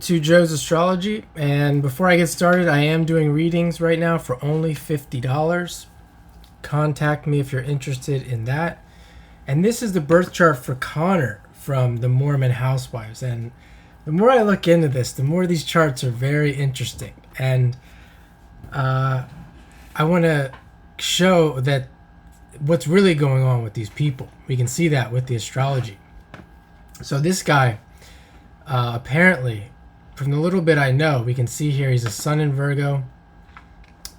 To Joe's Astrology, and before I get started, I am doing readings right now for only $50. Contact me if you're interested in that. And this is the birth chart for Connor from the Mormon Housewives. And the more I look into this, the more these charts are very interesting. And I want to show that what's really going on with these people. We can see that with the astrology. So this guy, apparently, from the little bit I know, we can see here he's a sun in Virgo.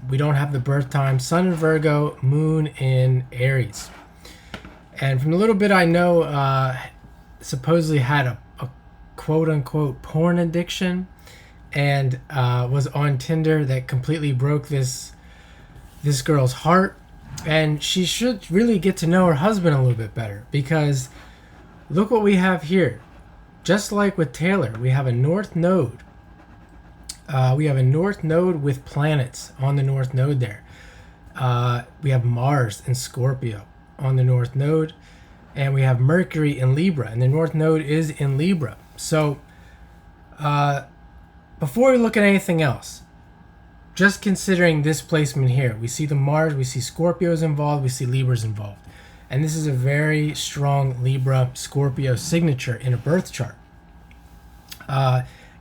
We don't have the birth time. Sun in Virgo, moon in Aries. And from the little bit I know, supposedly had a quote-unquote porn addiction and was on Tinder that completely broke this girl's heart. And she should really get to know her husband a little bit better, because look what we have here. Just like with Taylor, we have a north node. We have a north node with planets on the north node there. We have Mars in Scorpio on the north node. And we have Mercury in Libra. And the north node is in Libra. So before we look at anything else, just considering this placement here, we see the Mars, we see Scorpio's involved, we see Libra's involved. And this is a very strong Libra Scorpio signature in a birth chart.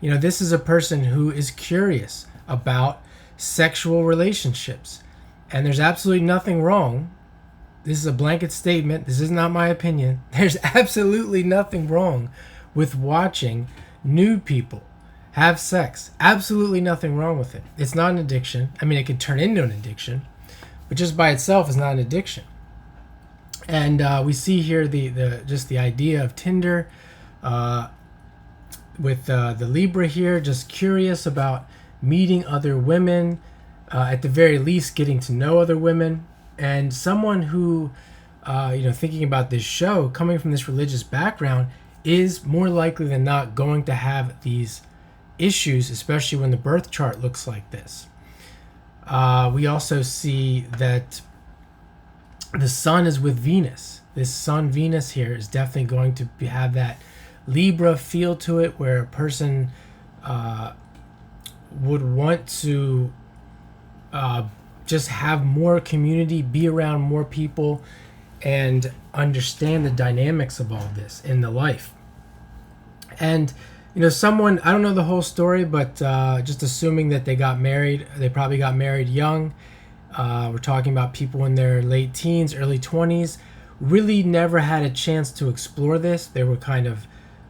This is a person who is curious about sexual relationships. And there's absolutely nothing wrong. This is a blanket statement. This is not my opinion. There's absolutely nothing wrong with watching nude people have sex. Absolutely nothing wrong with it. It's not an addiction. I mean, it can turn into an addiction, but just by itself is not an addiction. And we see here the idea of Tinder with the Libra here, just curious about meeting other women, at the very least getting to know other women, and someone who, thinking about this show, coming from this religious background, is more likely than not going to have these issues, especially when the birth chart looks like this. We also see that the sun is with Venus. This sun Venus here is definitely going to have that Libra feel to it, where a person would want to just have more community, be around more people, and understand the dynamics of all this in the life. And someone, I don't know the whole story, but just assuming that they got married, they probably got married young. We're talking about people in their late teens, early 20s, really never had a chance to explore this. They were kind of,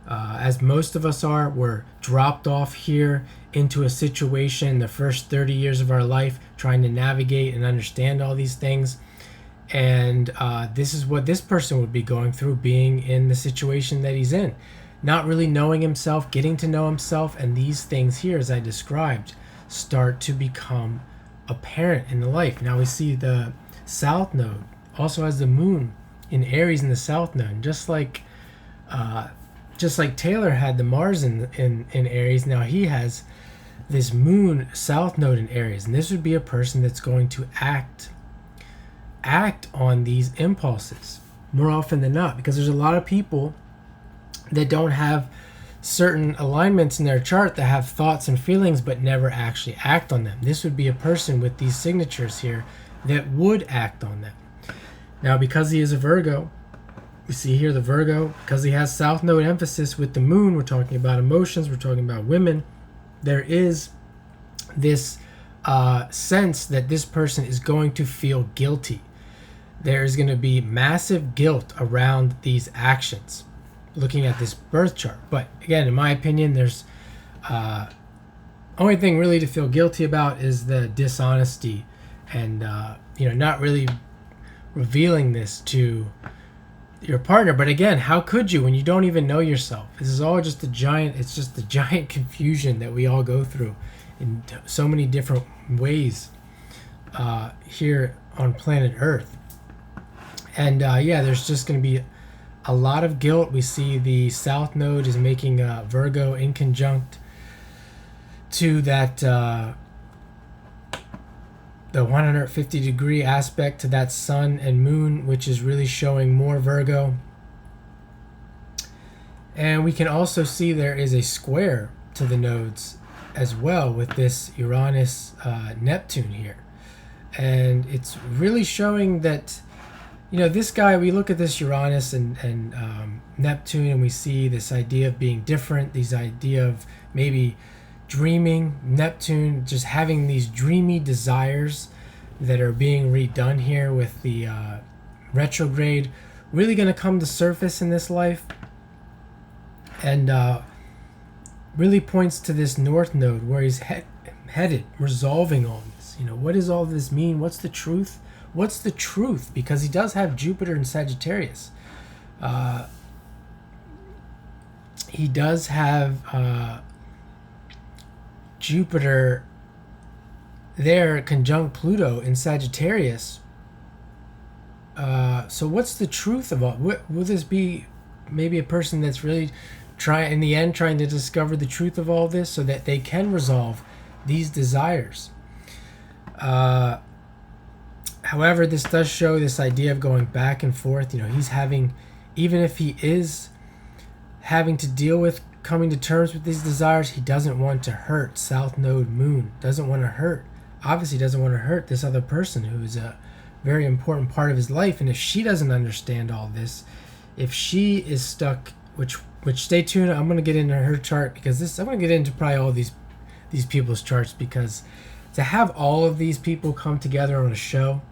as most of us are, were dropped off here into a situation the first 30 years of our life, trying to navigate and understand all these things. And this is what this person would be going through, being in the situation that he's in. Not really knowing himself, getting to know himself, and these things here, as I described, start to become apparent in the life. Now we see the South Node also has the Moon in Aries in the South Node, and just like Taylor had the Mars in Aries, now he has this Moon South Node in Aries, and this would be a person that's going to act on these impulses more often than not, because there's a lot of people that don't have certain alignments in their chart that have thoughts and feelings but never actually act on them. This would be a person with these signatures here that would act on them. Now, because he is a Virgo, we see here the Virgo, because he has South Node emphasis with the Moon, we're talking about emotions, we're talking about women. There is this sense that this person is going to feel guilty. There is going to be massive guilt around these actions, looking at this birth chart. But again, in my opinion, there's only thing really to feel guilty about is the dishonesty and not really revealing this to your partner. But again, how could you when you don't even know yourself? This is all just the giant confusion that we all go through in so many different ways here on planet Earth. And there's just going to be a lot of guilt. We see the South Node is making Virgo in conjunct to that the 150 degree aspect to that Sun and Moon, which is really showing more Virgo. And we can also see there is a square to the nodes as well with this Uranus Neptune here. And it's really showing that, this guy, we look at this Uranus and Neptune, and we see this idea of being different, this idea of maybe dreaming. Neptune just having these dreamy desires that are being redone here with the retrograde, really going to come to surface in this life. And really points to this North Node where he's headed, resolving all this. What does all this mean? What's the truth? What's the truth? Because he does have Jupiter in Sagittarius. He does have Jupiter there conjunct Pluto in Sagittarius. So what's the truth of all? Will this be maybe a person that's really trying to discover the truth of all this so that they can resolve these desires? However, this does show this idea of going back and forth. He's having, even if he is having to deal with coming to terms with these desires, he doesn't want to hurt South Node Moon. Doesn't want to hurt. Obviously doesn't want to hurt this other person who is a very important part of his life. And if she doesn't understand all this, if she is stuck, which stay tuned, I'm going to get into her chart, because I'm going to get into probably all these people's charts, because to have all of these people come together on a show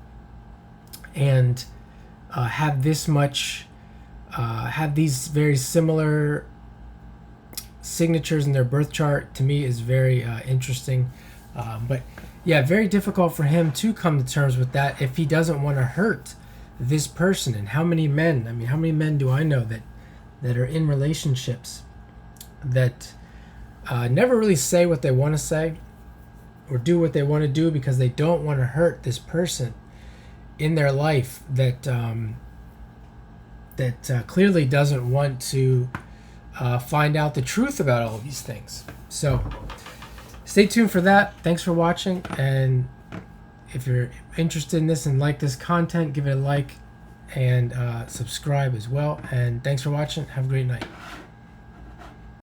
and have this much, have these very similar signatures in their birth chart, to me is very interesting. But yeah, very difficult for him to come to terms with that if he doesn't want to hurt this person. And how many men do I know that are in relationships that never really say what they want to say or do what they want to do because they don't want to hurt this person in their life that clearly doesn't want to find out the truth about all these things. So stay tuned for that. Thanks for watching, and if you're interested in this and like this content, give it a like and subscribe as well. And thanks for watching. Have a great night.